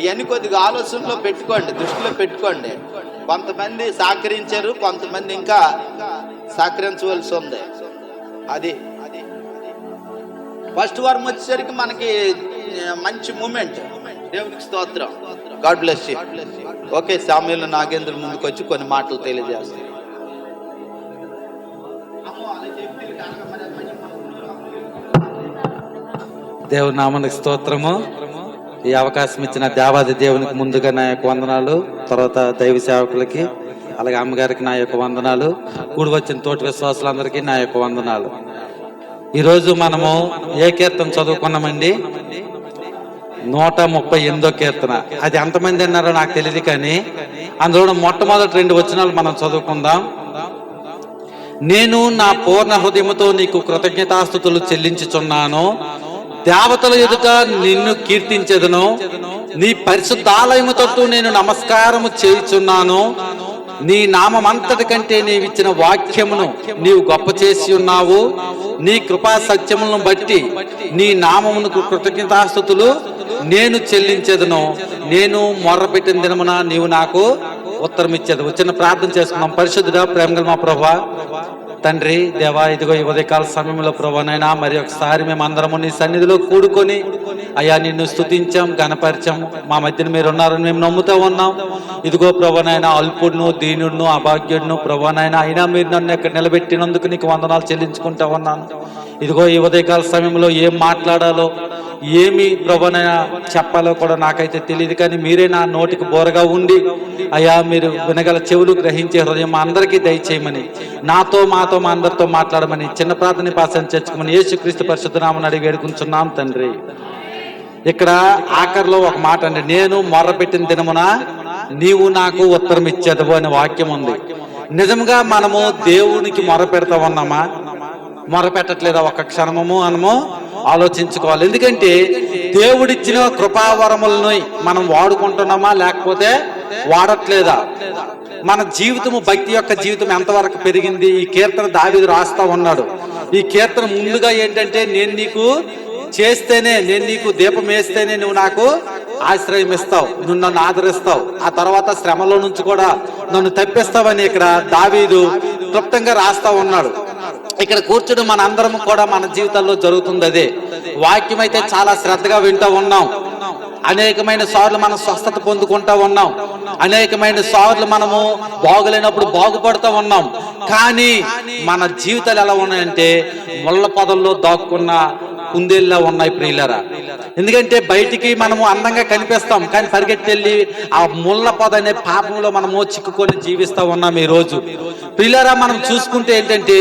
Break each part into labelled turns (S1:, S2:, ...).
S1: ఇవన్నీ కొద్దిగా ఆలోచనలో పెట్టుకోండి, దృష్టిలో పెట్టుకోండి. కొంతమంది సహకరించారు, కొంతమంది ఇంకా సహకరించవలసి ఉంది. అది ఫస్ట్ వారం వచ్చేసరికి మనకి మంచి మూమెంట్. దేవునికి స్తోత్రం. God bless you. Okay, Samuel Nagendra ముందుకు వచ్చి కొన్ని మాటలు తెలియజేస్తాను.
S2: దేవుని నామానికి స్తోత్రము. ఈ అవకాశం ఇచ్చిన దేవాది దేవునికి ముందుగా నా యొక్క వందనాలు, తర్వాత దైవ సేవకులకి, అలాగే అమ్మగారికి నా యొక్క వందనాలు, కూడి వచ్చిన తోటి విశ్వాసులందరికీ నా యొక్క వందనాలు. ఈరోజు మనము ఏ కీర్తన చదువుకున్నామండి? 138వ కీర్తన. అది ఎంతమంది అన్నారో నాకు తెలియదు, కానీ అందులో మొట్టమొదటి 2 వచనాలు మనం చదువుకుందాం. నేను నా పూర్ణ హృదయముతో నీకు కృతజ్ఞతాస్తుతులు చెల్లించుచున్నాను, దేవతల ఎదుట నిన్ను కీర్తించెదను, నీ పరిశుద్ధాలయము తట్టు నేను నమస్కారము చేయుచున్నాను. నీ నామమంతటి కంటే నీవిచ్చిన వాక్యమును నీవు గొప్ప చేసి ఉన్నావు. నీ కృపా సత్యములను బట్టి నీ నామమునకు కృతజ్ఞతాస్తుతులు నేను చెల్లించెదను. నేను మొర్రపెట్టిన దినమున నీవు నాకు ఉత్తరం ఇచ్చేది. చిన్న ప్రార్థన చేసుకున్నాం. పరిశుద్ధుడా, ప్రేమగల మా ప్రభువా, తండ్రి, దేవా, ఇదిగో ఈ ఉదయకాల సమయంలో ప్రభువనైనా మరి ఒకసారి మేము అందరము నీ సన్నిధిలో కూడుకొని అయ్యా నిన్ను స్తుతించాం, గణపరిచాం. మా మధ్యన మీరు ఉన్నారని మేము నమ్ముతూ ఉన్నాం. ఇదిగో ప్రభువనైనా అల్పుడును, దీనుడును, అభాగ్యుడును ప్రభువనైనా, అయినా మీరు నన్ను ఇక్కడ నిలబెట్టినందుకు నీకు వందనాలు చెల్లించుకుంటా ఉన్నాను. ఇదిగో ఈ ఉదయకాల సమయంలో ఏం మాట్లాడాలో, ఏమి ప్రభువనైనా చెప్పాలో కూడా నాకైతే తెలియదు, కానీ మీరే నా నోటికి బోరగా ఉండి అయ్యా మీరు వినగల చెవులు, గ్రహించే హృదయం మా అందరికీ దయచేయమని, నాతో మాతో మా అందరితో మాట్లాడమని చిన్న ప్రార్థన పాసన చేర్చుకోమని యేసుక్రీస్తు పరిశుద్ధ నామమున అడిగి వేడుకుంటున్నాం తండ్రి. ఇక్కడ ఆఖరిలో ఒక మాట అండి, నేను మొర్రపెట్టిన దినమున నీవు నాకు ఉత్తరం ఇచ్చేదవు అనే వాక్యం ఉంది. నిజంగా మనము దేవునికి మొర్ర పెడతా ఉన్నామా, మొర్ర పెట్టట్లేదా? ఒక క్షణము మనము ఆలోచించుకోవాలి. ఎందుకంటే దేవుడిచ్చిన కృపావరములను మనం వాడుకుంటున్నామా, లేకపోతే వాడట్లేదా? మన జీవితము, భక్తి యొక్క జీవితం ఎంతవరకు పెరిగింది? ఈ కీర్తన దావీదు రాస్తా ఉన్నాడు. ఈ కీర్తన ముందుగా ఏంటంటే, నేను నీకు చేస్తేనే, నేను నీకు దీపం వేస్తేనే నువ్వు నాకు ఆశ్రయం ఇస్తావు, నువ్వు నన్ను ఆదరిస్తావు, ఆ తర్వాత శ్రమలో నుంచి కూడా నన్ను తప్పిస్తావని ఇక్కడ దావీదు క్లుప్తంగా రాస్తా ఉన్నాడు. ఇక్కడ కూర్చుని మన అందరం కూడా మన జీవితాల్లో జరుగుతుంది అదే. వాక్యం అయితే చాలా శ్రద్ధగా వింటూ ఉన్నాం, అనేకమైన సార్లు మనం స్వస్థత పొందుకుంటా ఉన్నాం, అనేకమైన సార్లు మనము బాగులేనప్పుడు బాగుపడుతూ ఉన్నాం. కానీ మన జీవితాలు ఎలా ఉన్నాయంటే ముళ్ళ పొదల్లో దాక్కున్న కుందేళ్ళ ఉన్నాయి ప్రియులరా. ఎందుకంటే బయటికి మనము అందంగా కనిపిస్తాం, కానీ పరిగెట్టెళ్ళి ఆ ముళ్ళ పొద అనే పాపంలో మనము చిక్కుకొని జీవిస్తూ ఉన్నాం ఈ రోజు ప్రియులరా. మనం చూసుకుంటే ఏంటంటే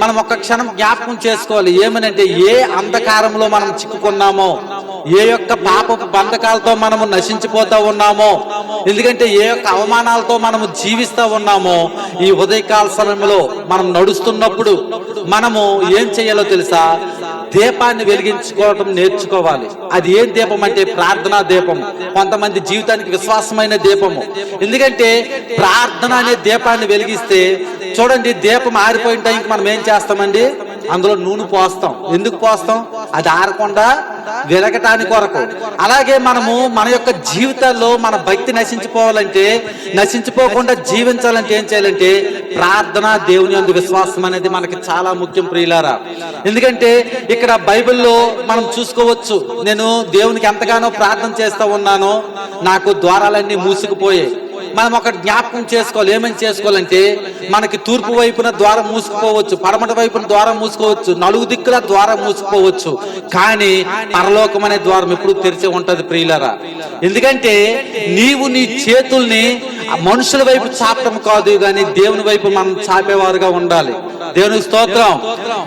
S2: మనం ఒక్క క్షణం జ్ఞాపకం చేసుకోవాలి. ఏమనంటే ఏ అంధకారంలో మనం చిక్కుకున్నామో, ఏ యొక్క పాపపు బంధకాలతో మనము నశించిపోతా ఉన్నామో, ఎందుకంటే ఏ యొక్క అవమానాలతో మనము జీవిస్తూ ఉన్నామో, ఈ ఉదయకాల సమయంలో మనం నడుస్తున్నప్పుడు మనము ఏం చేయాలో తెలుసా? దీపాన్ని వెలిగించుకోవటం నేర్చుకోవాలి. అది ఏం దీపం అంటే ప్రార్థనా దీపం, కొంతమంది జీవితానికి విశ్వాసమైన దీపము. ఎందుకంటే ప్రార్థన అనే దీపాన్ని వెలిగిస్తే చూడండి, దీపం ఆరిపోయిన టైంకి మనం ఏం చేస్తామండి? అందులో నూనె పోస్తాం. ఎందుకు పోస్తాం? అది ఆరకుండా వెలగటానికి కొరకు. అలాగే మనము మన యొక్క జీవితాల్లో మన భక్తి నశించిపోవాలంటే, నశించిపోకుండా జీవించాలంటే ఏం చేయాలంటే ప్రార్థన, దేవుని యందు విశ్వాసం అనేది మనకి చాలా ముఖ్యం ప్రియులారా. ఎందుకంటే ఇక్కడ బైబిల్లో మనం చూసుకోవచ్చు, నేను దేవునికి ఎంతగానో ప్రార్థన చేస్తూ ఉన్నాను, నాకు ద్వారాలన్నీ మూసుకుపోయాయి. మనం ఒక జ్ఞాపకం చేసుకోవాలి. ఏమని చేసుకోవాలంటే, మనకి తూర్పు వైపున ద్వారం మూసుకుపోవచ్చు, పడమటి వైపున ద్వారం మూసుకోవచ్చు, 4 దిక్కుల ద్వారం మూసుకుపోవచ్చు, కానీ పరలోకం అనే ద్వారం ఎప్పుడు తెరిచి ఉంటది ప్రియులరా. ఎందుకంటే నీవు నీ చేతుల్ని మనుషుల వైపు చాపటం కాదు, కానీ దేవుని వైపు మనం చాపేవారుగా ఉండాలి. దేవునికి స్తోత్రం.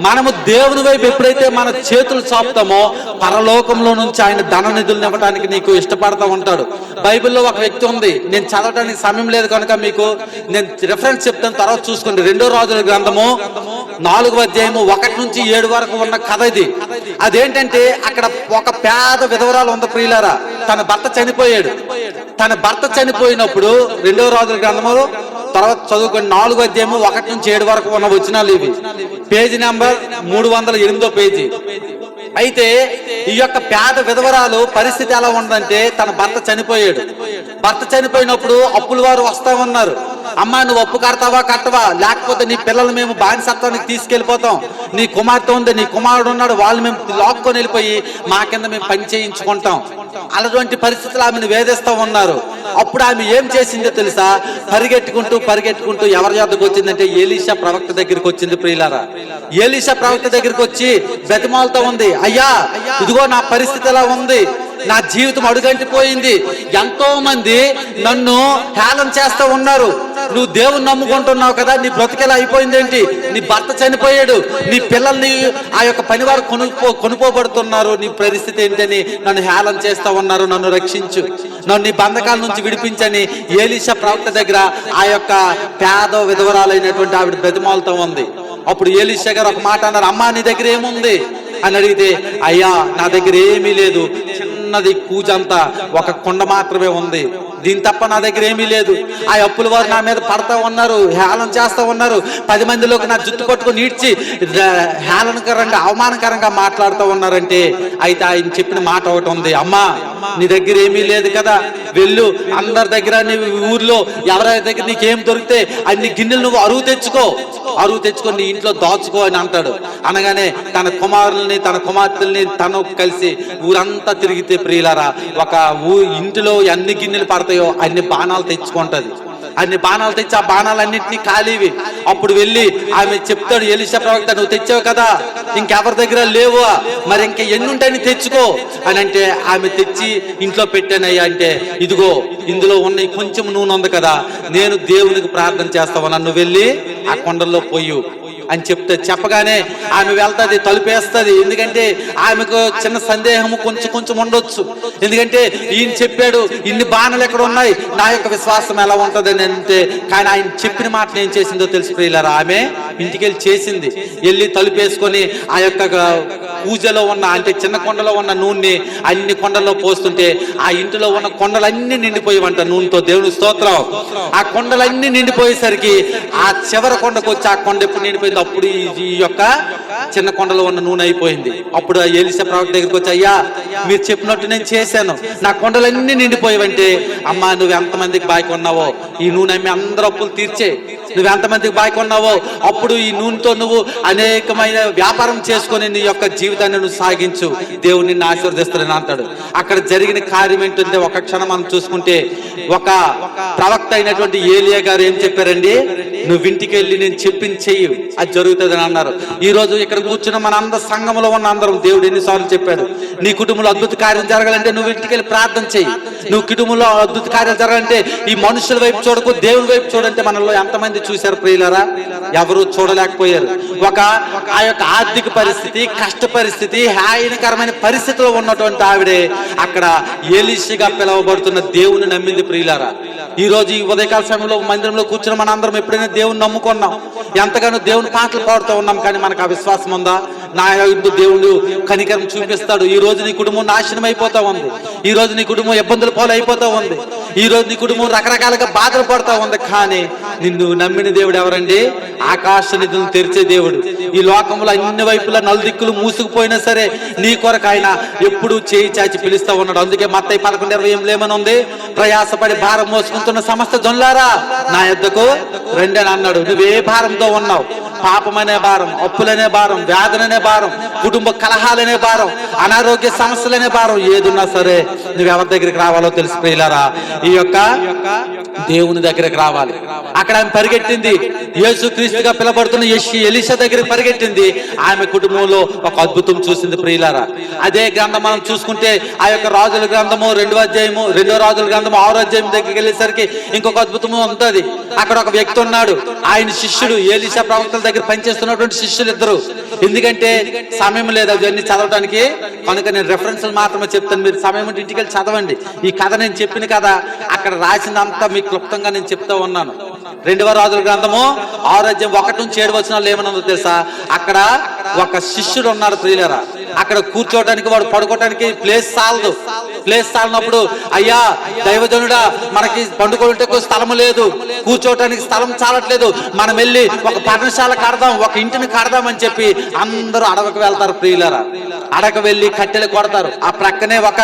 S2: మనము దేవుని వైపు ఎప్పుడైతే మన చేతులు చాపుతామో, పరలోకంలో నుంచి ఆయన ధన నిధులను ఇవ్వడానికి నీకు ఇష్టపడతా ఉంటాడు. బైబిల్లో ఒక వ్యక్తి ఉంది, నేను చదవడానికి సమయం లేదు కనుక మీకు నేను రిఫరెన్స్ చెప్తాను, తర్వాత చూసుకోండి. 2వ రాజుల గ్రంథము 4వ అధ్యాయము 1 నుంచి 7 వరకు ఉన్న కథ ఇది. అదేంటంటే అక్కడ ఒక పేద విధవరాలు ఉంది ప్రియులారా. తన భర్త చనిపోయాడు. తన భర్త చనిపోయినప్పుడు 2వ రాజుల గ్రంథము తర్వాత చదువుకొని 4వ అధ్యాయము 1 నుంచి 7 వరకు ఉన్న వచనాలు ఇవి. Page number 308 page. అయితే ఈ యొక్క పేద విధవరాలు పరిస్థితి ఎలా ఉందంటే, తన భర్త చనిపోయాడు. భర్త చనిపోయినప్పుడు అప్పుల వారు వస్తా ఉన్నారు. అమ్మా, నువ్వు అప్పు కడతావా కట్టవా, లేకపోతే నీ పిల్లలు మేము బానిసత్వానికి తీసుకెళ్ళిపోతాం, నీ కుమార్తె ఉంది, నీ కుమారుడు ఉన్నాడు, వాళ్ళు మేము లాక్కొని వెళ్ళిపోయి మా కింద మేము పని చేయించుకుంటాం. అలాంటి పరిస్థితులు ఆమెను వేధిస్తూ ఉన్నారు. అప్పుడు ఆమె ఏం చేసిందో తెలుసా? పరిగెట్టుకుంటూ ఎవరి యొద్దకు వచ్చిందంటే ఎలీషా ప్రవక్త దగ్గరికి వచ్చింది. ప్రియులారా, ఎలీషా ప్రవక్త దగ్గరికి వచ్చి బతిమాలతో ఉంది, అయ్యా ఇదిగో నా పరిస్థితి ఎలా ఉంది, నా జీవితం అడుగంటిపోయింది, ఎంతో మంది నన్ను హేళన చేస్తూ ఉన్నారు, నువ్వు దేవుని నమ్ముకుంటున్నావు కదా, నీ బ్రతికెలా అయిపోయిందేంటి, నీ భర్త చనిపోయాడు, నీ పిల్లల్ని ఆ యొక్క పనివారు కొనుక్కోబడుతున్నారు, నీ పరిస్థితి ఏంటని నన్ను హేళన చేస్తూ ఉన్నారు, నన్ను రక్షించు, నన్ను నీ బంధకాల నుంచి విడిపించని ఎలీషా ప్రవక్త దగ్గర ఆ యొక్క పేద విధవరాలైనటువంటి ఆవిడ బతిమాలతో ఉంది. అప్పుడు ఎలీషా గారు ఒక మాట అన్నారు, అమ్మా నీ దగ్గర ఏముంది అని అడిగితే, అయ్యా నా దగ్గర ఏమీ లేదు, చిన్నది కూజంతా ఒక కొండ మాత్రమే ఉంది, దీని తప్ప నా దగ్గర ఏమీ లేదు. ఆ అప్పుల వారు నా మీద పడతా ఉన్నారు, హేళన చేస్తూ ఉన్నారు, 10 మందిలోకి నా జుట్టు పట్టుకుని ఈడ్చి హేళనకరంగా అవమానకరంగా మాట్లాడుతూ ఉన్నారంటే, అయితే ఆయన చెప్పిన మాట ఒకటి ఉంది, అమ్మా నీ దగ్గర ఏమీ లేదు కదా, వెళ్ళు అందరి దగ్గర, నీ ఊర్లో ఎవరి దగ్గర నీకేం దొరికితే అన్ని గిన్నెలు నువ్వు అరువు తెచ్చుకొని నీ ఇంట్లో దాచుకో అని అంటాడు. అనగానే తన కుమారుల్ని తన కుమార్తెల్ని తను కలిసి ఊరంతా తిరిగితే, ప్రియులారా, ఒక ఇంటిలో ఎన్ని గిన్నెలు పడతాయో అన్ని బాణాలు తెచ్చుకుంటది. అన్ని బాణాలు తెచ్చి ఆ బాణాలన్నింటినీ ఖాళీవి. అప్పుడు వెళ్ళి ఆమె చెప్తాడు, ఎలీషా ప్రవక్త, నువ్వు తెచ్చావు కదా, ఇంకెవరి దగ్గర లేవు, మరి ఇంక ఎన్ని ఉంటాయని తెచ్చుకో అని అంటే, ఆమె తెచ్చి ఇంట్లో పెట్టానయ్యా అంటే, ఇదిగో ఇందులో ఉన్న కొంచెం నూనె ఉంది కదా, నేను దేవునికి ప్రార్థన చేస్తావా, నన్ను వెళ్ళి ఆ కొండల్లో పోయి అని చెప్పగానే ఆమె వెళ్తుంది, తలుపేస్తుంది. ఎందుకంటే ఆమెకు చిన్న సందేహము కొంచెం ఉండొచ్చు, ఎందుకంటే ఈయన చెప్పాడు ఇన్ని బాణాలు ఎక్కడ ఉన్నాయి, నా యొక్క విశ్వాసం ఎలా ఉంటది అని అంటే, కానీ ఆయన చెప్పిన మాటలు ఏం చేసిందో తెలిసి ప్రియులారా, ఆమె ఇంటికి వెళ్ళి చేసింది, వెళ్ళి తలుపేసుకొని ఆ యొక్క పూజలో ఉన్న అంటే చిన్న కొండలో ఉన్న నూనె అన్ని కొండల్లో పోస్తుంటే ఆ ఇంటిలో ఉన్న కొండలన్నీ నిండిపోయేవంట నూనెతో. దేవుని స్తోత్రం. ఆ కొండలన్నీ నిండిపోయేసరికి ఆ చివరి కొండకు వచ్చి ఆ కొండ ఎప్పుడు నిండిపోయింది, అప్పుడు ఈ యొక్క చిన్న కొండలో ఉన్న నూనె అయిపోయింది. అప్పుడు ఎలీషా ప్రవక్త దగ్గరికి వచ్చి, అయ్యా మీరు చెప్పినట్టు నేను చేశాను, నా కొండలన్నీ నిండిపోయేవంటే, అమ్మా నువ్వు ఎంతమందికి బాయి కొన్నావో ఈ నూనె అమ్మి అందరూ అప్పులు తీర్చే, నువ్వు ఎంతమందికి బాయి కొన్నావో అప్పుడు ఈ నూనెతో నువ్వు అనేకమైన వ్యాపారం చేసుకొని నీ యొక్క జీవితాన్ని నువ్వు సాగించు, దేవుని నిన్ను ఆశీర్వదిస్తాడని అంటాడు. అక్కడ జరిగిన కార్యం ఏంటంటే, ఒక క్షణం మనం చూసుకుంటే, ఒక ప్రవక్త అయినటువంటి ఏలియా గారు ఏం చెప్పారండి, నువ్వు ఇంటికి వెళ్ళి నేను చెప్పింది చెయ్యి, అది జరుగుతుంది అని అన్నారు. ఈ రోజు ఇక్కడ కూర్చున్న మన అందరి సంఘంలో ఉన్న అందరం దేవుడు ఎన్నిసార్లు చెప్పాడు, నీ కుటుంబంలో అద్భుత కార్యం జరగాలంటే నువ్వు ఇంటికి వెళ్ళి ప్రార్థన చెయ్యి, నువ్వు కుటుంబంలో అద్భుత కార్యాలు జరగాలంటే ఈ మనుషుల వైపు చూడకు, దేవుని వైపు చూడంటే మనలో ఎంతమంది చూశారు ప్రియులారా? ఎవరు చూడలేకపోయారు. ఆ యొక్క ఆర్థిక పరిస్థితి, కష్ట పరిస్థితి, హాయకరమైన పరిస్థితిలో ఉన్నటువంటి ఆవిడే అక్కడ ఎలీషాగా పిలువబడుతున్న దేవుని నమ్మింది ప్రియులారా. ఈ రోజు ఈ ఉదయకాల సమయంలో మందిరంలో కూర్చున్న మన అందరం ఎప్పుడైనా దేవుని నమ్ముకున్నాం, ఎంతగానో దేవుని పాటలు పాడుతూ ఉన్నాం, కానీ మనకు ఆ విశ్వాసం ఉందా? నా దేవుడు కనికరం చూపిస్తాడు. ఈ రోజు నీ కుటుంబం నాశనం అయిపోతా ఉంది, ఈ రోజు నీ కుటుంబం ఇబ్బందుల పాలు అయిపోతా ఉంది, ఈ రోజు నీ కుటుంబం రకరకాలుగా బాధలు పడతా ఉంది, కానీ నిన్ను నమ్మిన దేవుడు ఎవరండి? ఆకాశ నిధులను తెరిచే దేవుడు. ఈ లోకంలో అన్ని వైపులా నలుదిక్కులు మూసుకుపోయినా సరే నీ కొరకు ఆయన ఎప్పుడు చేయి చాచి పిలుస్తా ఉన్నాడు. అందుకే మత్తయి 11:28 ఏమని ఉంది? ప్రయాసపడి భారం మోసుకుంటున్న సమస్త జనులారా నా యొద్దకు రండి అని అన్నాడు. నువ్వే భారంతో ఉన్నావు, పాపమనే భారం, అప్పులనే భారం, వ్యాధులనే భారం, కుటుంబ కలహాలనే భారం, అనారోగ్య సమస్యలనే భారం, ఏదున్నా సరే నువ్వు ఎవరి దగ్గరికి రావాలో తెలుసు ప్రియులారా, ఈ యొక్క దేవుని దగ్గరికి రావాలి. అక్కడ ఆమె పరిగెట్టింది, యేసు క్రీస్తుగా పిలబడుతున్న ఎలీషా దగ్గరికి పరిగెట్టింది. ఆమె కుటుంబంలో ఒక అద్భుతం చూసింది ప్రియులారా. అదే గ్రంథం మనం చూసుకుంటే ఆ యొక్క రాజుల గ్రంథము 2వ రాజుల గ్రంథము 6వ అధ్యాయం దగ్గరికి వెళ్ళేసరికి ఇంకొక అద్భుతము ఉంటుంది. అక్కడ ఒక వ్యక్తి ఉన్నాడు, ఆయన శిష్యుడు, ఎలీషా ప్రవక్తల దగ్గర పనిచేస్తున్నటువంటి శిష్యులు ఇద్దరు. ఎందుకంటే సమయం లేదు అవన్నీ చదవడానికి, కనుక నేను రెఫరెన్స్లు మాత్రమే చెప్తాను, మీరు సమయం ఉంటే ఇంటికి వెళ్ళి చదవండి. ఈ కథ నేను చెప్పిన కదా, అక్కడ రాసిందంతా మీకు క్లుప్తంగా నేను చెప్తా ఉన్నాను. 2వ రాజుల గ్రంథము 6వ అధ్యాయం 1-7 వచనాలు ఏమన్నదో తెలుసా? అక్కడ ఒక శిష్యుడు ఉన్నాడు ప్రియులారా, అక్కడ కూర్చోవడానికి, వాడు పడుకోవడానికి ప్లేస్ చాలినప్పుడు, అయ్యా దైవజనుడా మనకి పండుకోవడానికి స్థలం లేదు, కూర్చోవడానికి స్థలం చాలట్లేదు, మనం వెళ్ళి ఒక పర్ణశాల కడదాం, ఒక ఇంటిని కడదాం అని చెప్పి అందరూ అడవికి వెళ్తారు ప్రియులారా. అడక వెళ్ళి కట్టెలు కొడతారు. ఆ ప్రక్కనే ఒక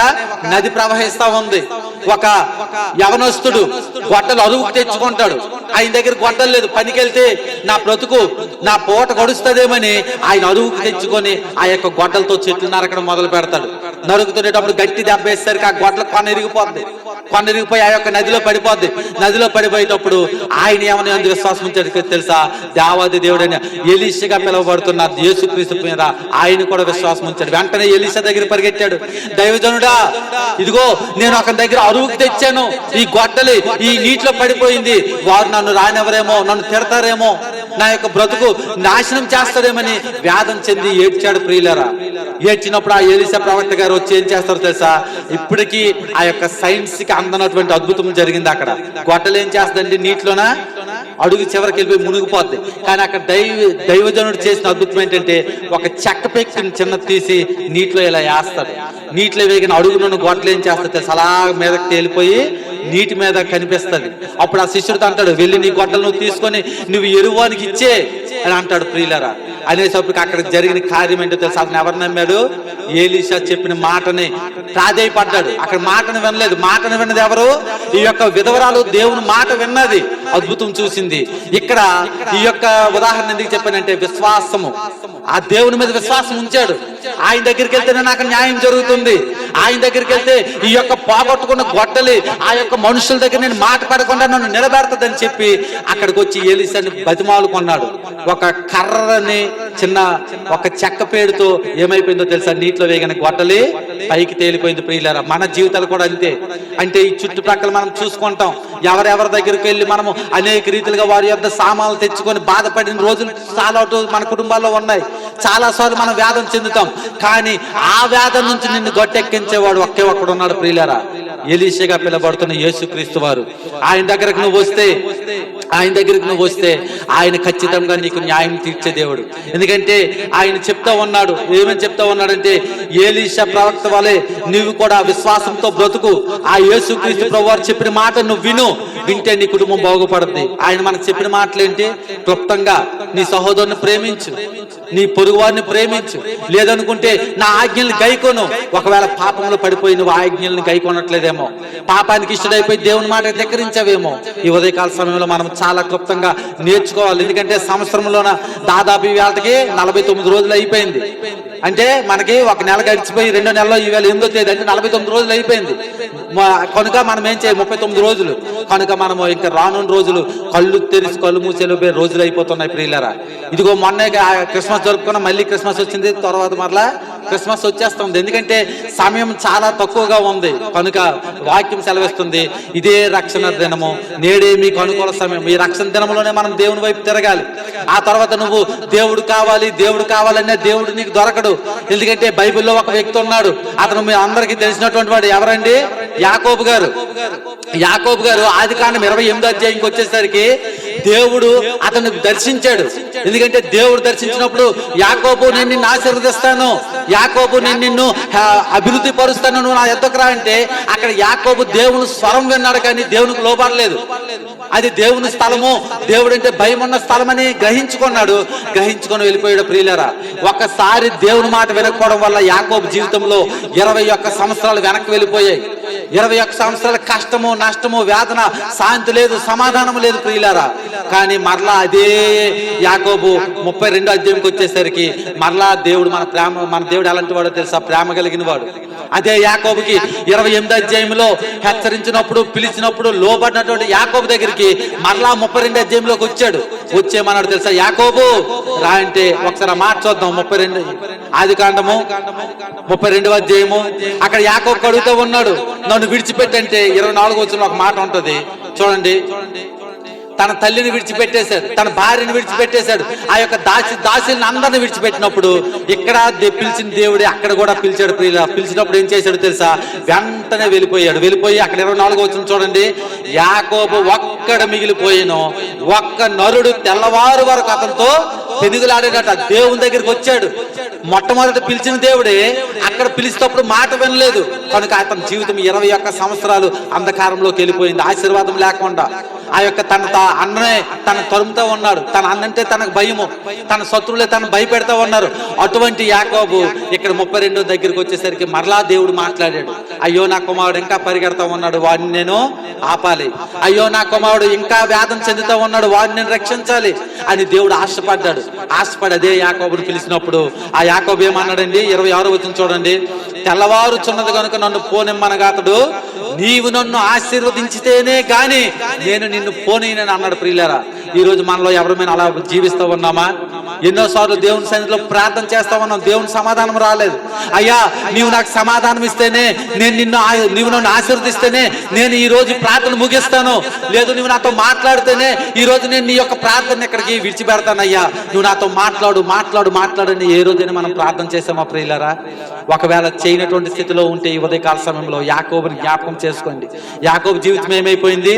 S2: నది ప్రవహిస్తా ఉంది. ఒక యవనస్తుడు గొడ్డలు అరువుకు తెచ్చుకుంటాడు. ఆయన దగ్గర గొడ్డలు లేదు. పనికి వెళ్తే నా బ్రతుకు నా పూట గడుస్తుందేమని ఆయన అరువుకు తెచ్చుకొని ఆ యొక్క గొడ్డలతో చెట్లు నరకడం మొదలు పెడతాడు. నరుకుతునేటప్పుడు గట్టి దెబ్బ వేసేసరికి ఆ గొడ్డలు కొన్న ఇరిగిపోయి ఆ యొక్క నదిలో పడిపోద్ది. నదిలో పడిపోయేటప్పుడు ఆయన ఏమని అందుకు విశ్వాసం ఉంచాడు తెలుసా? దేవాది దేవుడని ఎలీషాగా పిలువబడుతున్న యేసుక్రీస్తు మీద ఆయన కూడా విశ్వాసం ఉంచాడు. వెంటనే ఎలీషా దగ్గర పరిగెట్టాడు. దైవజనుడా, ఇదిగో నేను ఒక దగ్గర అరువుకు తెచ్చాను, ఈ గొడ్డలి ఈ నీటిలో పడిపోయింది, వారు నన్ను రానివ్వరేమో, నన్ను తిడతారేమో, నా యొక్క బ్రతుకు నాశనం చేస్తారేమని వేదన చెంది ఏడ్చాడు. ప్రియులారా, ఏడ్చినప్పుడు ఆ ఎలీషా ప్రవక్త గారు వచ్చి ఏం చేస్తారో తెలుసా? ఇప్పటికీ ఆ యొక్క సైన్స్ కి అందనటువంటి అద్భుతం జరిగింది. అక్కడ గొడ్డలు ఏం చేస్తుందంటే నీటిలోన అడుగు చివరికి వెళ్ళిపోయి మునిగిపోద్ది. కానీ అక్కడ దైవజనుడు చేసిన అద్భుతం ఏంటంటే ఒక చెక్క పెక్కిని చిన్న తీసి నీటిలో ఇలా వేస్తాడు. నీటిలో వేగిన అడుగును గొడ్డలు ఏం చేస్తుంది తెలుసు? అలా మీదకి తేలిపోయి నీటి మీద కనిపిస్తుంది. అప్పుడు ఆ శిష్యుడితో అంటాడు, వెళ్ళి నీ గొడ్డలు నువ్వు తీసుకొని నువ్వు ఎరువానికి ఇచ్చే అని అంటాడు. ప్రియులారా, అనేసరికి అక్కడ జరిగిన కార్యం ఏంటో తెలుసు? అతను ఎవరు నమ్మాడు? ఎలీషా చెప్పిన మాటని ప్రాధేయపడ్డాడు. అక్కడ మాటను వినలేదు. మాటను విన్నది ఎవరు? ఈ యొక్క విధవరాలు దేవుని మాట విన్నది, అద్భుతం చూసింది. ఇక్కడ ఈ యొక్క ఉదాహరణ ఎందుకు చెప్పానంటే విశ్వాసము. ఆ దేవుని మీద విశ్వాసం ఉంచాడు. ఆయన దగ్గరికి వెళ్తేనే నాకు న్యాయం జరుగుతుంది. ఆయన దగ్గరికి వెళ్తే ఈ యొక్క పోగొట్టుకున్న గొడ్డలి ఆ యొక్క మనుషుల దగ్గర నేను మాట పడకుండా నన్ను నిలబెడతాదని చెప్పి అక్కడికి వచ్చి ఎలీషాని బతిమాలుకున్నాడు. ఒక కర్రని చిన్న ఒక చెక్క పేరుతో ఏమైపోయిందో తెలుసా? నీటిలో వేగిన గొడ్డలి పైకి తేలిపోయింది. ప్రియులారా, మన జీవితాలు కూడా అంతే. అంటే ఈ చుట్టుప్రక్కల మనం చూసుకుంటాం, ఎవరెవరి దగ్గరికి వెళ్ళి మనము అనేక రీతిలుగా వారి యొక్క సామాన్లు తెచ్చుకొని బాధపడిన రోజులు చాలా మన కుటుంబాల్లో ఉన్నాయి. చాలా సార్లు మనం వేదన చెందుతాం. కానీ ఆ వేదన నుంచి నిన్ను గట్టెక్కించేవాడు ఒకే ఒక్కడు ఉన్నాడు. ప్రియులారా, ఎలీషాగా పిలబడుతున్న యేసుక్రీస్తు వారు. ఆయన దగ్గరకు నువ్వు వస్తే ఆయన ఖచ్చితంగా నీకు న్యాయం తీర్చే దేవుడు. ఎందుకంటే ఆయన చెప్తా ఉన్నాడు, ఏమని చెప్తా ఉన్నాడంటే, ఎలీషా ప్రవక్త వలె నువ్వు కూడా విశ్వాసంతో బ్రతుకు. ఆ యేసుక్రీస్తు ప్రభువారు చెప్పిన మాట నువ్వు వింటే నీ కుటుంబం బాగుపడుతుంది. ఆయన మనకు చెప్పిన మాటలు ఏంటి? క్లుప్తంగా నీ సహోదరుని ప్రేమించు, నీ పొరుగు వారిని ప్రేమించు, లేదనుకుంటే నా ఆజ్ఞల్ని గైకొను. ఒకవేళ పాపంలో పడిపోయి నువ్వు ఆజ్ఞల్ని గైకొనట్లేదేమో, పాపానికి ఇష్టడైపోయి దేవుని మాట ధిక్కరించావేమో, ఈ ఉదయకాల సమయంలో మనం చాలా క్లుప్తంగా నేర్చుకోవాలి. ఎందుకంటే సంవత్సరంలోన దాదాపు వేళకి 49 రోజులు అయిపోయింది. అంటే మనకి ఒక నెల గడిచిపోయి 2వ నెలలో ఈవేళ 8వ తేదీ అంటే 49 రోజులు అయిపోయింది. కనుక మనం ఏం చేయాలి? 39 రోజులు. కనుక మనము ఇంకా రానున్న రోజులు కళ్ళు తెరిచి కళ్ళు మూసేలోపే రోజులు అయిపోతున్నాయి. ప్రియులారా, ఇదిగో మొన్నే క్రిస్మస్ జరుపుకున్న, మళ్ళీ క్రిస్మస్ వచ్చింది, తర్వాత మరలా క్రిస్మస్ వచ్చేస్తుంది. ఎందుకంటే సమయం చాలా తక్కువగా ఉంది. కనుక వాక్యం సెలవిస్తుంది, ఇదే రక్షణ దినము, నేడే మీకు అనుకూల సమయం. ఈ రక్షణ దినంలోనే మనం దేవుని వైపు తిరగాలి. ఆ తర్వాత నువ్వు దేవుడు కావాలనే దేవుడు నీకు దొరకడు. ఎందుకంటే బైబిల్లో ఒక వ్యక్తి ఉన్నాడు. అతను మీ అందరికీ తెలిసినటువంటి వాడు. ఎవరండి? యాకోబు గారు ఆదికాండం 28వ అధ్యాయంకి వచ్చేసరికి దేవుడు అతను దర్శించాడు. ఎందుకంటే దేవుడు దర్శించినప్పుడు, యాకోబు నేను నిన్ను ఆశీర్వదిస్తాను, యాకోబు నేను నిన్ను అభివృద్ధి పరుస్తాను, నువ్వు నా యొద్దకు రా అంటే అక్కడ యాకోబు దేవుని స్వరం విన్నాడు, కానీ దేవునికి లోబడలేదు. అది దేవుని స్థలము, దేవుడు అంటే భయం ఉన్న స్థలం అని గ్రహించుకొని వెళ్ళిపోయాడు. ప్రియులారా, ఒక్కసారి దేవుని మాట వినకపోవడం వల్ల యాకోబు జీవితంలో 21 సంవత్సరాలు వెనక్కి వెళ్ళిపోయాయి. 21 సంవత్సరాల కష్టము, నష్టము, వేదన, శాంతి లేదు, సమాధానం లేదు. ప్రియులారా, కానీ మరలా అదే యాకోబు 32వ అధ్యాయంకి వచ్చేసరికి మరలా దేవుడు మన దేవుడు ఎలాంటి వాడో తెలుసా? ప్రేమ కలిగిన వాడు. అదే యాకోబుకి 28వ అధ్యాయంలో హెచ్చరించినప్పుడు, పిలిచినప్పుడు లోబడినటువంటి యాకోబు దగ్గరికి మరలా 32వ అధ్యాయంలోకి వచ్చేమన్నాడు తెలుసా? యాకోబు రా అంటే ఒకసారి ఆ మాట చూద్దాం. 32 ఆదికాండము 32వ అధ్యాయము. అక్కడ యాకోబు అడుగుతూ ఉన్నాడు, నన్ను విడిచిపెట్టంటే 24వ వచనంలో ఒక మాట ఉంటది చూడండి. తన తల్లిని విడిచిపెట్టేశాడు, తన భార్యను విడిచిపెట్టేశాడు, ఆ యొక్క దాసిని అందరిని విడిచిపెట్టినప్పుడు ఇక్కడ పిలిచిన దేవుడే అక్కడ కూడా పిలిచాడు. పిలిచినప్పుడు ఏం చేశాడు తెలుసా? వెంటనే వెళ్ళిపోయి అక్కడ 24వ వచనం చూడండి. యాకోబు ఒక్కడ మిగిలిపోయాను, ఒక్క నరుడు తెల్లవారు వరకు అతనితో పెనుగులాడేట దేవుని దగ్గరికి వచ్చాడు. మొట్టమొదటి పిలిచిన దేవుడే అక్కడ పిలిచినప్పుడు మాట వినలేదు. కనుక అతని జీవితం 21 సంవత్సరాలు అంధకారంలోకి వెళ్ళిపోయింది, ఆశీర్వాదం లేకుండా. ఆ యొక్క అన్ననే తన తరుముతూ ఉన్నాడు. తన అన్నంటే తనకు భయము, తన శత్రువులే తను భయపెడతా ఉన్నారు. అటువంటి యాకోబు ఇక్కడ 32 దగ్గరికి వచ్చేసరికి మరలా దేవుడు మాట్లాడాడు. అయ్యో నా కుమారుడు ఇంకా పరిగెడతా ఉన్నాడు, వాడిని నేను ఆపాలి. అయ్యో నా కుమారుడు ఇంకా వేదన చెందుతా ఉన్నాడు, వాడిని నేను రక్షించాలి అని దేవుడు ఆశపడ్డాడు. ఆశపడి అదే యాకోబుని పిలిచినప్పుడు ఆ యాకోబు ఏమన్నాడండి? 26వ వచనం చూడండి. తెల్లవారుచున్నది కనుక నన్ను పోనిమ్మనగా అతడు, నీవు నన్ను ఆశీర్వదించితేనే గాని నేను నిన్ను పోనీనని అన్నాడు. ప్రియులారా, ఈ రోజు మనలో ఎవరిమైనా అలా జీవిస్తూ ఉన్నామా? ఎన్నోసార్లు దేవుని సన్నిధిలో ప్రార్థన చేస్తా ఉన్నాం, దేవుని సమాధానం రాలేదు. అయ్యా నీవు నాకు సమాధానం ఇస్తేనే నీవు నన్ను ఆశీర్వదిస్తేనే నేను ఈ రోజు ప్రార్థన ముగిస్తాను, లేదు నువ్వు నాతో మాట్లాడితేనే ఈ రోజు నేను నీ యొక్క ప్రార్థన ఇక్కడికి విడిచిపెడతానయ్యా, నువ్వు నాతో మాట్లాడని ఏ రోజైనా మనం ప్రార్థన చేసామా ప్రియులారా? ఒకవేళ చేయనటువంటి స్థితిలో ఉంటే ఈ ఉదయకాల సమయంలో యాకోబుని జ్ఞాపకం చేసుకోండి. యాకోబు జీవితం ఏమైపోయింది?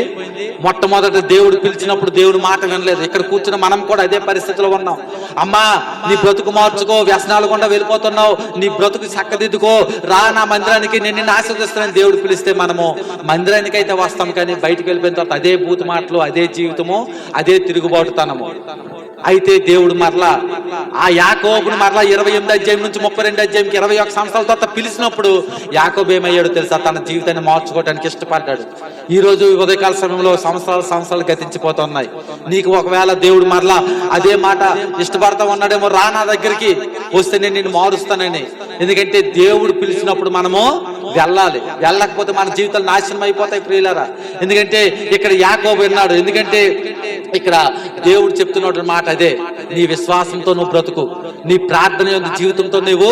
S2: మొట్టమొదట దేవుడు పిలిచినప్పుడు దేవుడు మాట వినలేదు. ఇక్కడ కూర్చున్న మనం కూడా అదే పరిస్థితిలో ఉన్నాం. అమ్మా నీ బ్రతుకు మార్చుకో, వ్యసనాలు గుండా వెళ్ళిపోతున్నావు, నీ బ్రతుకు చక్కదిద్దుకో, రా నా మందిరానికి, నేను నిన్ను ఆశీర్వదిస్తానని దేవుడు పిలిస్తే మనము మందిరానికి అయితే వస్తాం, కానీ బయటకు వెళ్ళిపోయిన తర్వాత అదే బూతు మాటలు, అదే జీవితము, అదే తిరుగుబాటుతనము. అయితే దేవుడు మరలా ఆ యాకోబుని మరలా 28 అధ్యాయం నుంచి 32 అధ్యాయంకి 21 సంవత్సరాల తర్వాత పిలిచినప్పుడు యాకోబు ఏమయ్యాడు తెలుసా? తన జీవితాన్ని మార్చుకోవడానికి ఇష్టపడ్డాడు. ఈ రోజు ఉదయకాల సమయంలో సంవత్సరాలు గతించిపోతున్నాయి. నీకు ఒకవేళ దేవుడు మరలా అదే మాట ఇష్టపడతా ఉన్నాడేమో, రా నా దగ్గరికి వస్తే నేను నిన్ను మారుస్తానని. ఎందుకంటే దేవుడు పిలిచినప్పుడు మనము వెళ్ళాలి, వెళ్ళకపోతే మన జీవితాలు నాశనం అయిపోతాయి ప్రియులారా. ఎందుకంటే ఇక్కడ యాకోబు విన్నాడు. ఎందుకంటే ఇక్కడ దేవుడు చెప్తున్న మాట అదే, నీ విశ్వాసంతో నువ్వు బ్రతుకు, నీ ప్రార్థన యొక్క జీవితంతో నువ్వు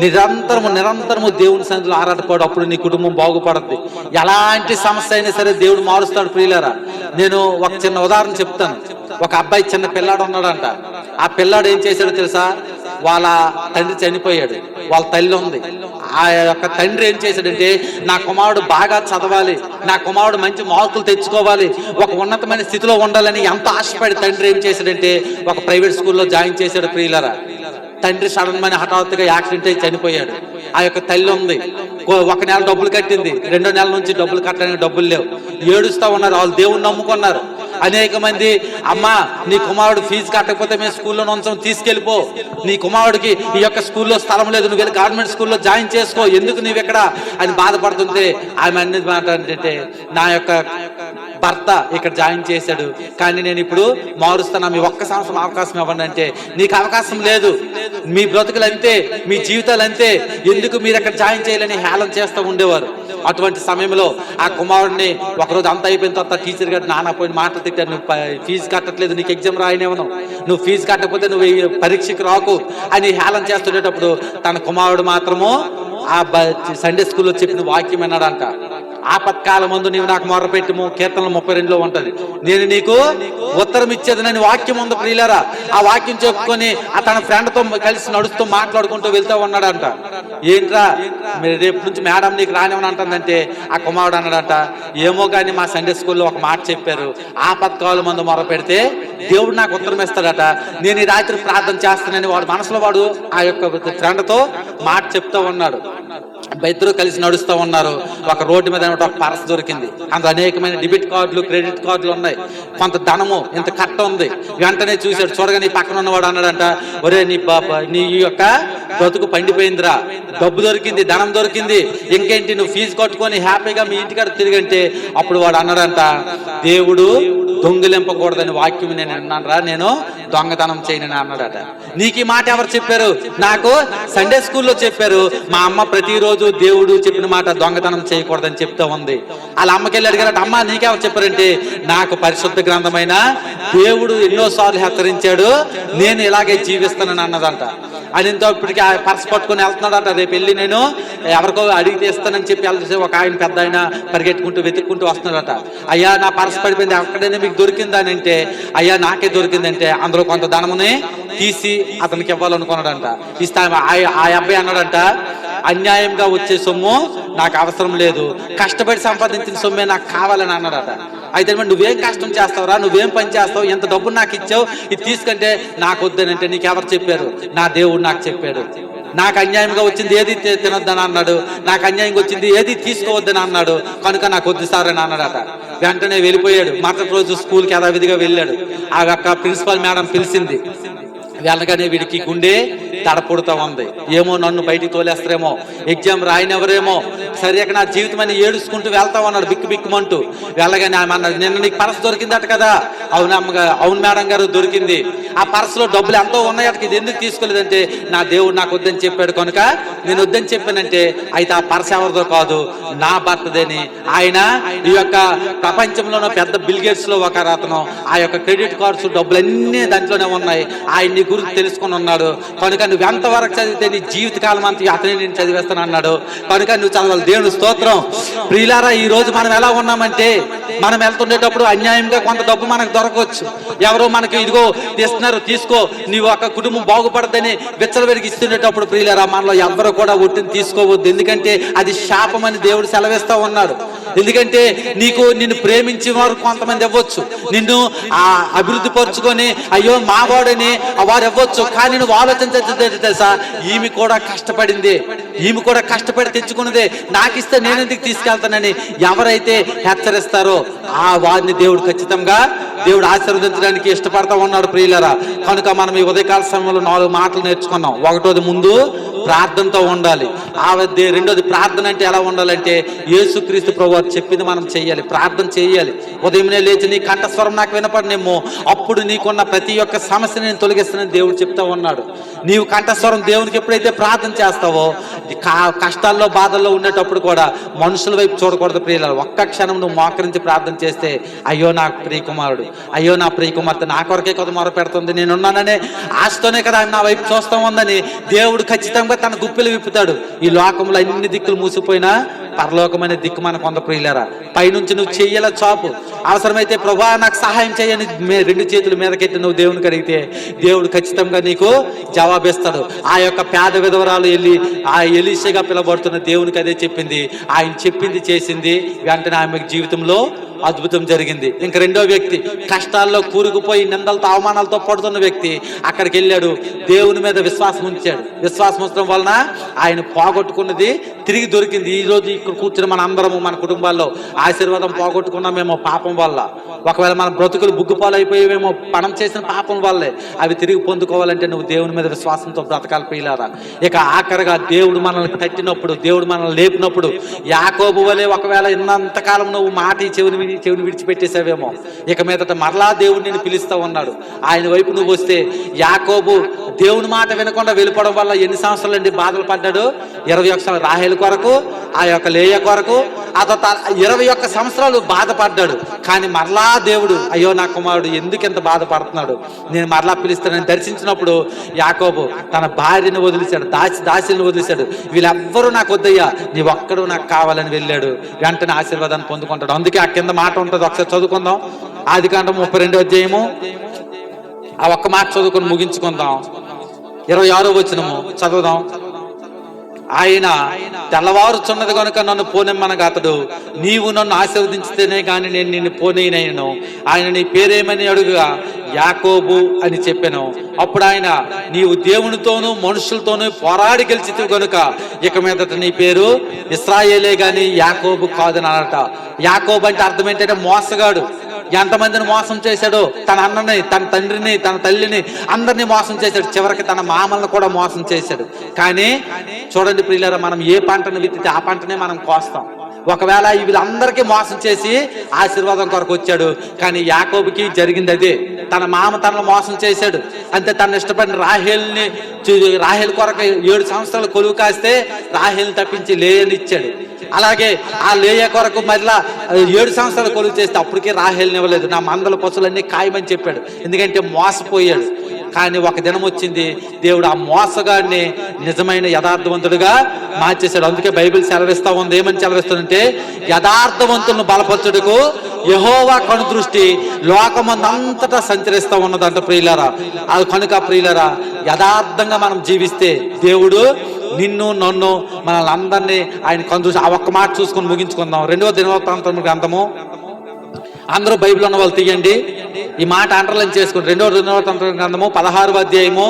S2: నిరంతరము దేవుని సన్నిధిలో ఆరాటపడు, అప్పుడు నీ కుటుంబం బాగుపడుతుంది. ఎలాంటి సమస్య అయినా సరే దేవుడు మారుస్తాడు ప్రియులారా. నేను ఒక చిన్న ఉదాహరణ చెప్తాను. ఒక అబ్బాయి చిన్న పిల్లాడు ఉన్నాడంట. ఆ పిల్లాడు ఏం చేశాడో తెలుసా? వాళ్ళ తండ్రి చనిపోయాడు, వాళ్ళ తల్లి ఉంది. ఆ యొక్క తండ్రి ఏం చేశాడంటే, నా కుమారుడు బాగా చదవాలి, నా కుమారుడు మంచి మార్కులు తెచ్చుకోవాలి, ఒక ఉన్నతమైన స్థితిలో ఉండాలని ఎంత ఆశపడి తండ్రి ఏం చేశాడంటే ఒక ప్రైవేట్ స్కూల్లో జాయిన్ చేశాడు ప్రియులారా. తండ్రి సడన్ గా హఠాత్తుగా యాక్సిడెంట్ అయి చనిపోయాడు. ఆ యొక్క తల్లి ఉంది, 1 నెల డబ్బులు కట్టింది, 2వ నెల నుంచి డబ్బులు కట్టడానికి డబ్బులు లేవు, ఏడుస్తా ఉన్నారు. వాళ్ళు దేవుణ్ణి నమ్ముకున్నారు. అనేక మంది, అమ్మా నీ కుమారుడు ఫీజు కట్టకపోతే మేము స్కూల్లో ఉంచాం, తీసుకెళ్ళిపో, నీ కుమారుడికి ఈ యొక్క స్కూల్లో స్థలం లేదు, నువ్వు వెళ్ళి గవర్నమెంట్ స్కూల్లో జాయిన్ చేసుకో, ఎందుకు నువ్వు ఎక్కడ అని బాధపడుతుంటే ఆమె అనేది మాట ఏంటంటే, నా యొక్క భర్త ఇక్కడ జాయిన్ చేశాడు, కానీ నేను ఇప్పుడు మారుస్తాను, మీ 1 సంవత్సరం అవకాశం ఇవ్వండి అంటే, నీకు అవకాశం లేదు, మీ బ్రతుకులు అంతే, మీ జీవితాలు అంతే, ఎందుకు మీరు అక్కడ జాయిన్ చేయాలని హేళన చేస్తూ ఉండేవారు. అటువంటి సమయంలో ఆ కుమారుడిని ఒకరోజు అంత అయిపోయిన తర్వాత టీచర్ గారు నాన్న పోయిన మాటలు తిట్టారు, నువ్వు ఫీజు కట్టట్లేదు, నీకు ఎగ్జామ్ రాయనేవను, నువ్వు ఫీజు కట్టకపోతే నువ్వు పరీక్షకు రాకు అని హేళన చేస్తుండేటప్పుడు తన కుమారుడు మాత్రము ఆ సండే స్కూల్లో చెప్పిన వాక్యం విన్నాడంట. ఆపత్కాలం ముందు నీవు నాకు మొర్రపెట్టుము, కీర్తనలు 32లో ఉంటది, నేను నీకు ఉత్తరం ఇచ్చేదనని వాక్యం ఉంది ప్రియులారా. ఆ వాక్యం చెప్పుకొని తన ఫ్రెండ్ తో కలిసి నడుస్తూ మాట్లాడుకుంటూ వెళ్తూ ఉన్నాడంట. ఏంట్రా మీరు రేపు నుంచి మేడం నీకు రానివని అంటుందంటే ఆ కుమారుడు అన్నాడంట, ఏమో కానీ మా సండే స్కూల్లో ఒక మాట చెప్పారు, ఆపత్కాలం ముందు మొర్ర పెడితే దేవుడు నాకు ఉత్తరం ఇస్తాడట, నేను ఈ రాత్రి ప్రార్థన చేస్తానని వాడు మనసులో వాడు ఆ యొక్క ఫ్రెండ్ తో మాట చెప్తూ ఉన్నాడు. ఇద్దరు కలిసి నడుస్తూ ఉన్నారు. ఒక రోడ్డు మీద ఒక పర్స్ దొరికింది, అందులో అనేకమైన డెబిట్ కార్డులు, క్రెడిట్ కార్డులు ఉన్నాయి, కొంత ధనము, ఇంత కట్ట ఉంది. వెంటనే చూశాడు, చూడగానే పక్కన ఉన్నవాడు అన్నాడంట, ఒరే నీ యొక్క బ్రతుకు పండిపోయిందిరా, డబ్బు దొరికింది, ధనం దొరికింది, ఇంకేంటి నువ్వు ఫీజు కట్టుకొని హ్యాపీగా మీ ఇంటికాడ తిరిగంటే. అప్పుడు వాడు అన్నాడంట, దేవుడు దొంగిలింపకూడదని వాక్యం నేను విన్నాను రా, నేను దొంగతనం చేయనని అన్నాడట. నీకు ఈ మాట ఎవరు చెప్పారు? నాకు సండే స్కూల్లో చెప్పారు. మా అమ్మ ప్రతిరోజు దేవుడు చెప్పిన మాట దొంగతనం చేయకూడదని చెప్తా ఉంది. వాళ్ళ అమ్మకెళ్ళి అడిగారట, అమ్మ నీకెవరు చెప్పారంటే, నాకు పరిశుద్ధ గ్రంథమైన దేవుడు ఎన్నోసార్లు హెచ్చరించాడు, నేను ఇలాగే జీవిస్తానని అన్నదంట. అనితో ఇప్పటికీ ఆ పర్స్ పట్టుకొని వెళ్తున్నాడట. రేపు వెళ్ళి నేను ఎవరికో అడిగితే ఇస్తానని చెప్పి వెళ్తే ఒక ఆయన పెద్ద ఆయన పరిగెట్టుకుంటూ వెతుక్కుంటూ వస్తున్నాడట. అయ్యా నా పర్స్ పడిపోయింది, అక్కడైనా మీకు దొరికిందని అంటే, అయ్యా నాకే దొరికిందంటే అందులో కొంత ధనముని తీసి అతనికి ఇవ్వాలనుకున్నాడంట. ఇస్తా ఆ అబ్బాయి అన్నాడంట, అన్యాయంగా వచ్చే సొమ్ము నాకు అవసరం లేదు, కష్టపడి సంపాదించిన సొమ్మే నాకు కావాలని అన్నాడట. అయితే నువ్వేం కష్టం చేస్తావురా, నువ్వేం పని చేస్తావు, ఎంత డబ్బు నాకు ఇచ్చావు, ఇది తీసుకుంటే నాకు వద్దనంటే నీకెవరు చెప్పారు? నా దేవుడు నాకు చెప్పాడు. నాకు అన్యాయంగా వచ్చింది ఏది తినొద్దని అన్నాడు, నాకు అన్యాయంగా వచ్చింది ఏది తీసుకోవద్దని అన్నాడు, కనుక నాకు వద్దు సార్ అని అన్నాడట. వెంటనే వెళ్ళిపోయాడు. మరుసటి రోజు స్కూల్కి యథావిధిగా వెళ్ళాడు. ఆ యొక్క ప్రిన్సిపల్ మేడం పిలిచింది. వెళ్ళగానే వీడికి గుండె తడపడుతూ ఉంది. ఏమో నన్ను బయటికి తోలేస్తారేమో, ఎగ్జామ్ రాయనివ్వరేమో, సరిగా నా జీవితం అని ఏడుచుకుంటూ వెళ్తా ఉన్నాడు బిక్కు బిక్కుమంటూ. వెళ్ళగానే ఆమె అన్నది, నిన్న నీకు పర్స్ దొరికిందట కదా? అవును మేడం గారు దొరికింది. ఆ పర్సులో డబ్బులు ఎంతో ఉన్నాయట, ఇది ఎందుకు తీసుకోలేదంటే నా దేవుడు నాకు వద్దని చెప్పాడు కనుక నేను వద్దని చెప్పానంటే, అయితే ఆ పర్స్ ఎవరిదో కాదు, నా భర్తదేని. ఆయన ఈ యొక్క ప్రపంచంలోనో పెద్ద బిల్ గేట్స్ లో ఒక అతను, ఆ యొక్క క్రెడిట్ కార్డ్స్ డబ్బులు అన్నీ దాంట్లోనే ఉన్నాయి. ఆయన గురించి తెలుసుకుని ఉన్నాడు కనుక నువ్వు ఎంతవరకు చదివితే నీ జీవితకాలం అంతా అతనే నేను చదివేస్తాను అన్నాడు. కనుక నువ్వు చదవాలి. దేవుని స్తోత్రం. ప్రియులారా, ఈ రోజు మనం ఎలా ఉన్నామంటే, మనం వెళ్తుండేటప్పుడు అన్యాయంగా కొంత డబ్బు మనకు దొరకవచ్చు. ఎవరో మనకి ఇదిగో తీస్తున్నారు, తీసుకో, నీవు ఒక కుటుంబం బాగుపడదని విచ్చలవిడికి ఇస్తుండేటప్పుడు ప్రియులారా, మనలో ఎవరు కూడా ఒట్టిని తీసుకోవద్దు. ఎందుకంటే అది శాపమని దేవుడు సెలవిస్తా ఉన్నాడు. ఎందుకంటే నిన్ను ప్రేమించే వారు కొంతమంది ఇవ్వచ్చు, నిన్ను అభివృద్ధి పరుచుకొని అయ్యో మావాడని వారు ఇవ్వచ్చు. కానీ నువ్వు ఆలోచించే తెలుసా, ఈమె కూడా కష్టపడింది, ఈమె కూడా కష్టపడి తెచ్చుకున్నదే, నాకు ఇస్తే నేను ఎందుకు తీసుకెళ్తానని ఎవరైతే హెచ్చరిస్తారో ఆ వారిని దేవుడు ఖచ్చితంగా దేవుడు ఆశీర్వదించడానికి ఇష్టపడతా ఉన్నాడు ప్రియులరా. కనుక మనం ఈ ఉదయకాల సమయంలో 4 మాటలు నేర్చుకున్నాం. ఒకటోది ముందు ప్రార్థనతో ఉండాలి. రెండోది ప్రార్థన అంటే ఎలా ఉండాలంటే యేసుక్రీస్తు ప్రభువు చెప్పింది మనం చెయ్యాలి, ప్రార్థన చేయాలి. ఉదయమే లేచి నీ కంఠస్వరం నాకు వినపడనేమో, అప్పుడు నీకున్న ప్రతి ఒక్క సమస్యని నేను తొలగిస్తానని దేవుడు చెప్తా ఉన్నాడు. నీవు కంఠస్వరం దేవునికి ఎప్పుడైతే ప్రార్థన చేస్తావో, కష్టాల్లో బాధల్లో ఉండేటప్పుడు కూడా మనుషుల వైపు చూడకూడదు ప్రియులారా. ఒక్క క్షణం నువ్వు మోకరించి ప్రార్థన చేస్తే, అయ్యో నా ప్రియకుమారుడు, అయ్యో నా ప్రియకుమార్తె నా కొరకే కదా మొర పెడుతుంది, నేనున్నాననే ఆశతోనే కదా ఆయన నా వైపు చూస్తా ఉందని దేవుడు ఖచ్చితంగా తన గుప్పిలు విప్పుతాడు. ఈ లోకంలో అన్ని దిక్కులు మూసిపోయినా పరలోకమైన దిక్కు మనకు కొంత ప్రియులారా. పైనుంచి నువ్వు చెయ్యాల చాపు, అవసరమైతే ప్రభువా నాకు సహాయం చేయని 2 చేతుల మీదకెత్తి నువ్వు దేవునికి అడిగితే దేవుడు ఖచ్చితంగా నీకు జవాబిస్తాడు. ఆ యొక్క పేద విధవరాలు వెళ్ళి ఆ ఎలీషాగా పిలబడుతున్న దేవునికి అదే చెప్పింది. ఆయన చెప్పింది చేసింది, వెంటనే ఆమె జీవితంలో అద్భుతం జరిగింది. ఇంక రెండో వ్యక్తి కష్టాల్లో కూరుకుపోయి నిందలతో అవమానాలతో పడుతున్న వ్యక్తి అక్కడికి వెళ్ళాడు, దేవుని మీద విశ్వాసం ఉంచాడు. విశ్వాసం ఉంచడం వలన ఆయన పోగొట్టుకున్నది తిరిగి దొరికింది. ఈ రోజు ఇక్కడ కూర్చుని మన అందరము మన కుటుంబాల్లో ఆశీర్వాదం పోగొట్టుకున్నామేమో పాపం వల్ల, ఒకవేళ మన బ్రతుకులు బుగ్గుపాలు అయిపోయేమో మనం చేసిన పాపం వల్లే. అవి తిరిగి పొందుకోవాలంటే నువ్వు దేవుని మీద విశ్వాసంతో బ్రతకాలి ప్రియులారా. ఇక ఆఖరిగా దేవుడు మనల్ని తట్టినప్పుడు, దేవుడు మనల్ని లేపినప్పుడు, యాకోబు వలె ఒకవేళ ఇంతకాలం నువ్వు మాట చెవిని విడిచిపెట్టేసావేమో, ఇక మీదట మరలా దేవుడు నిన్ను పిలుస్తా ఉన్నాడు. ఆయన వైపు నువ్వు వస్తే, యాకోబు దేవుని మాట వినకుండా వెళ్ళిపోవడం వల్ల ఎన్ని సంవత్సరాలు అండి బాధలు పడ్డాడు? 21 సంవత్సరాలు రాహేలు కొరకు, ఆ యొక్క లేయ కొరకు, ఆ తర్వాత 21 సంవత్సరాలు బాధపడ్డాడు. కానీ మరలా దేవుడు, అయ్యో నా కుమారుడు ఎందుకు ఎంత బాధపడుతున్నాడు, నేను మరలా పిలుస్తానని దర్శించినప్పుడు యాకోబు తన భార్యను వదిలేశాడు, దాసిని వదిలేశాడు. వీళ్ళెవ్వరూ నాకు వద్దయ్యా, నీ ఒక్కడు నాకు కావాలని వెళ్ళాడు. వెంటనే ఆశీర్వాదాన్ని పొందుకుంటాడు. అందుకే ఆ కింద మాట ఉంటుంది, ఒకసారి చదువుకుందాం. ఆదికాండం 32వ అధ్యాయము ఆ ఒక్క మాట చదువుకొని ముగించుకుందాం. 26వ వచనము చదువుదాం. ఆయన తెల్లవారుచున్నది కనుక నన్ను పోనిమ్మనగా అతడు, నీవు నన్ను ఆశీర్వదించితేనే కానీ నేను నిన్ను పోనీయను. ఆయన నీ పేరేమని అడుగుగా యాకోబు అని చెప్పాను. అప్పుడు ఆయన, నీవు దేవునితోనూ మనుషులతోనూ పోరాడి గెలిచితివి కనుక ఇక మీదట నీ పేరు ఇశ్రాయేలే గాని యాకోబు కాదని అనట. యాకోబు అంటే అర్థం ఏంటంటే మోసగాడు. ఎంతమందిని మోసం చేశాడో, తన అన్నని, తన తండ్రిని, తన తల్లిని, అందరినీ మోసం చేశాడు. చివరికి తన మామల్ని కూడా మోసం చేశాడు. కానీ చూడండి ప్రియులారా, మనం ఏ పంటను విత్తితే ఆ పంటనే మనం కోస్తాం. ఒకవేళ వీళ్ళందరికీ మోసం చేసి ఆశీర్వాదం కొరకు వచ్చాడు. కానీ యాకోబుకి జరిగింది అదే. తన మామ తనను మోసం చేశాడు. అంతే, తను ఇష్టపడిన రాహేలు కొరకు 7 సంవత్సరాలు కొలువు కాస్తే రాహేల్ని తప్పించి లేయని ఇచ్చాడు. అలాగే ఆ లేయ కొరకు మళ్ళా 7 సంవత్సరాలు కొలువు చేస్తే అప్పటికే రాహేల్ని ఇవ్వలేదు. నా మందల పశువులన్నీ ఖాయమని చెప్పాడు. ఎందుకంటే మోసపోయాడు. కానీ ఒక దినం వచ్చింది, దేవుడు ఆ మోసగాడిని నిజమైన యథార్థవంతుడిగా మార్చేశాడు. అందుకే బైబిల్ సెలవిస్తా ఉంది. ఏమని సెలవిస్తుందంటే, యథార్థవంతులను బలపరచుటకు యెహోవా కనుదృష్టి లోకమందంతటా సంచరిస్తూ ఉన్నదంట ప్రియులారా. అది కనుక ప్రియులారా, యథార్థంగా మనం జీవిస్తే దేవుడు నిన్ను నన్ను మనల్ని అందరినీ ఆయన కనుదృష్టి. ఆ ఒక్క మాట చూసుకొని ముగించుకుందాం. 2వ దినవృత్తాంతం గ్రంథము, అందరూ బైబిల్ ఉన్న వాళ్ళు తీయండి, ఈ మాట అండర్లైన్ చేసుకోండి. 2వ దినవృత్తాంతం గ్రంథము 16వ అధ్యాయము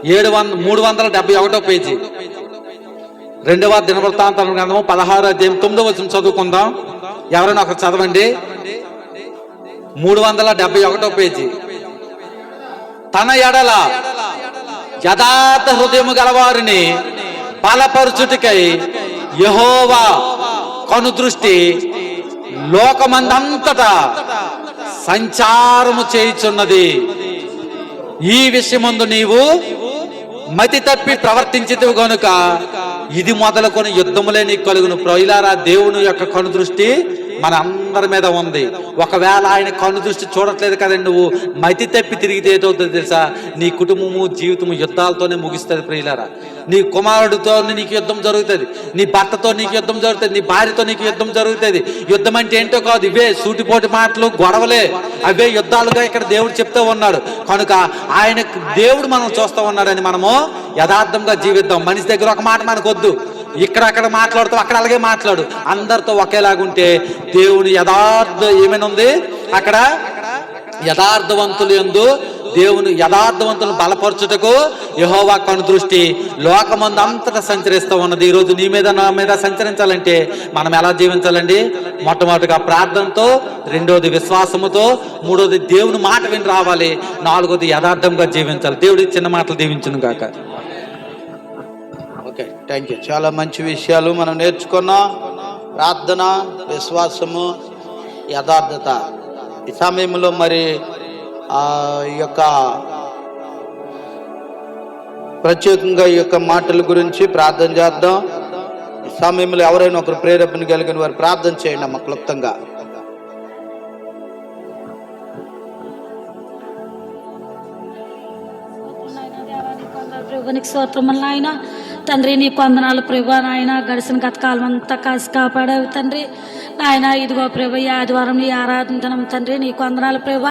S2: 371వ పేజీ. 2వ దినవృత్తాంతం గ్రంథము 16వ అధ్యాయం 9వ వచనం చదువుకుందాం. ఎవరైనా ఒకరు చదవండి. 371 పేజీ. తన ఎడల యథార్థ హృదయము గలవారిని బలపరచుటకై యెహోవా కనుదృష్టి లోకమందంతటా సంచారము చేయుచున్నది. ఈ విషయమందు నీవు మతి తప్పి ప్రవర్తించితివి గనుక ఇది మొదలుకొని యుద్ధములే నీకు కలుగును. ప్రియులారా, దేవుని యొక్క కనుదృష్టి మన అందరి మీద ఉంది. ఒకవేళ ఆయన కనుదృష్టి చూడట్లేదు కదండి, నువ్వు మతి తప్పి తిరిగితే ఏటవుతుంది తెలుసా? నీ కుటుంబము జీవితము యుద్ధాలతోనే ముగిస్తుంది. ప్రియులారా, నీ కుమారుడితో నీకు యుద్ధం జరుగుతుంది, నీ భర్తతో నీకు యుద్ధం జరుగుతుంది, నీ భార్యతో నీకు యుద్ధం జరుగుతుంది. యుద్ధం అంటే ఏంటో కాదు, ఇవే సూటిపోటి మాటలు, గొడవలే, అవే యుద్ధాలుగా ఇక్కడ దేవుడు చెప్తూ ఉన్నాడు. కనుక ఆయన దేవుడు మనం చూస్తూ ఉన్నాడని మనము యథార్థంగా జీవిద్దాం. మనిషి దగ్గర ఒక మాట మనకు వద్దు, ఇక్కడక్కడ మాట్లాడుతూ అక్కడ అలాగే మాట్లాడు. అందరితో ఒకేలాగుంటే దేవుని యథార్థ ఏమైనా ఉంది అక్కడ, యథార్థవంతులు యందు దేవుని యథార్థవంతులను బలపరచుటకు యెహోవా కనుదృష్టి లోకమందు అంతటా సంచరిస్తూ ఉన్నది. ఈరోజు నీ మీద నా మీద సంచరించాలంటే మనం ఎలా జీవించాలండి? మొట్టమొదటిగా ప్రార్థనతో, రెండోది విశ్వాసముతో, మూడోది దేవుని మాట విని రావాలి, నాలుగోది యథార్థంగా జీవించాలి. దేవుడి చిన్న మాటలు దీవించును గాక.
S1: Okay, thank you. చాలా మంచి విషయాలు మనం నేర్చుకున్నాం. ప్రార్థన, విశ్వాసము, యథార్థత. ఈ సమయంలో మరి ఈ యొక్క ప్రత్యేకంగా ఈ యొక్క మాటల గురించి ప్రార్థన చేద్దాం. ఈ సమయంలో ఎవరైనా ఒకరు ప్రేరేపణ కలిగిన వారు ప్రార్థన చేయండి అమ్మ క్లుప్తంగా.
S3: ప్రభునికి స్తోత్రములు నాయన. తండ్రి నీకు వందనాలు ప్రభా. నాయన గడిచిన గత కాలం అంతా కాసి కాపాడావు తండ్రి. నాయన ఇదిగో ప్రభు, ఈ ఆదివారం నీ ఆరాధన తండ్రి నీకు వందనాలు ప్రభా.